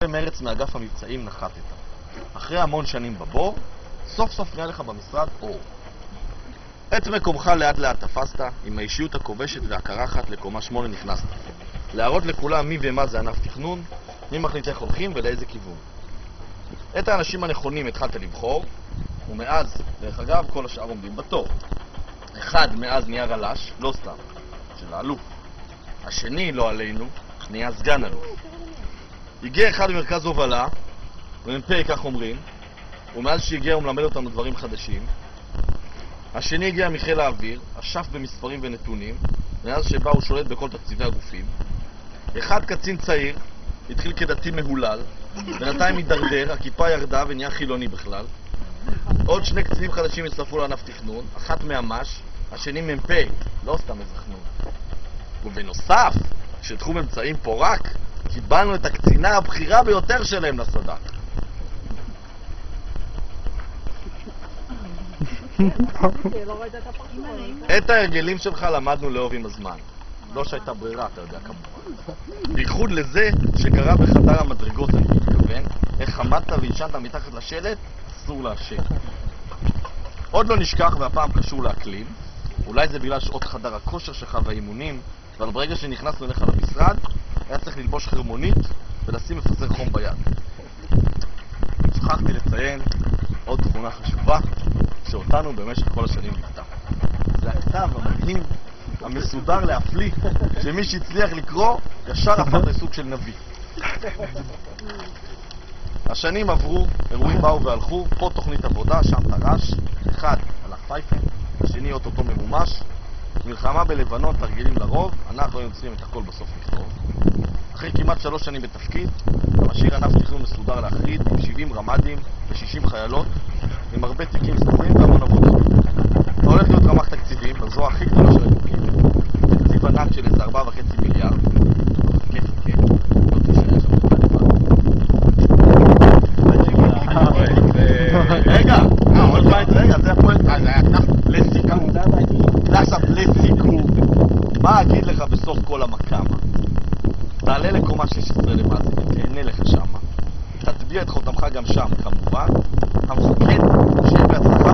מרץ מאגף המבצעים נחתת. אחרי המון שנים בבור, סוף סוף נהיה לך במשרד אור. את מקומך לאט לאט תפסת, עם האישיות הכובשת והקרחת לקומה 8 נכנסת. להראות לכולם מי ומה זה ענף תכנון, מי מחליט איך הולכים ולאיזה כיוון. את האנשים הנכונים התחלת לבחור, ומאז, דרך אגב, כל השאר עומדים בתור. אחד מאז נהיה רלש, לא סתם, של האלוף. השני, לא עלינו, נהיה סגן אלוף. הגיע אחד במרכז הובלה, ומ"פ כך אומרים, ומאז שהגיע הוא מלמד אותנו דברים חדשים. השני הגיע מחיל האוויר, אשף במספרים ונתונים, מאז שבא הוא שולט בכל תקציבי הגופים. אחד קצין צעיר, התחיל כדתי מהולל, בינתיים הידרדר, הכיפה ירדה ונהיה חילוני בכלל. עוד שני קצינים חדשים הצטרפו לענף תכנון, אחת מהמש, השני מ"פ, לא סתם איזה חנון. ובנוסף, כשתחום אמצעים פורק, קיבלנו את הקצינה הבכירה ביותר שלהם לסד"כ. את ההרגלים שלך למדנו לאהוב עם הזמן. לא שהייתה ברירה, אתה יודע כמובן. בייחוד לזה שקרה בחדר המדרגות, אני מתכוון, איך עמדת וישנת מתחת לשלט, אסור להשאיר. עוד לא נשכח, והפעם קשור לאקלים. אולי זה בגלל שעות חדר הכושר שלך והאימונים, אבל ברגע שנכנסנו אליך למשרד, היה צריך ללבוש חרמונית ולשים מפזר חום ביד. שכחתי לציין עוד תכונה חשובה שאותנו במשך כל השנים ליוותה. זה הכתב המדהים, המסודר להפליא, שמי שהצליח לקרוא ישר הפך לסוג של נביא. השנים עברו, אירועים באו והלכו, פה תוכנית עבודה, שם תר"ש, אחד הלך פייפן, השני אוטוטו ממומש, מלחמה בלבנון, תרגילים לרוב, אנחנו היינו צריכים את הכל בסוף לכתוב. אחרי כמעט 3 שנים בתפקיד, המשאיר ענף תכנון מסודר להחריד, עם 70 רמ"דים ו60 חיילות, עם הרבה תיקים סגורים והמון עבודות. אתה הולך להיות רמ"ח תקציבים, בזרוע הכי גדולה של התפקיד. תקציב ענק של איזה 4.5 מיליארד. כיף, כיף. לא תשאר שם לבד. רגע, זה הפועל, זה היה כנף לסיכום. זה עכשיו לסיכום. מה אגיד לך בסוף כל המקמה? תעלה לקומה 16 למעשה, תהנה לך שמה. תטביע את חותמך גם שם, כמובן. המפקד, שיהיה בהצלחה.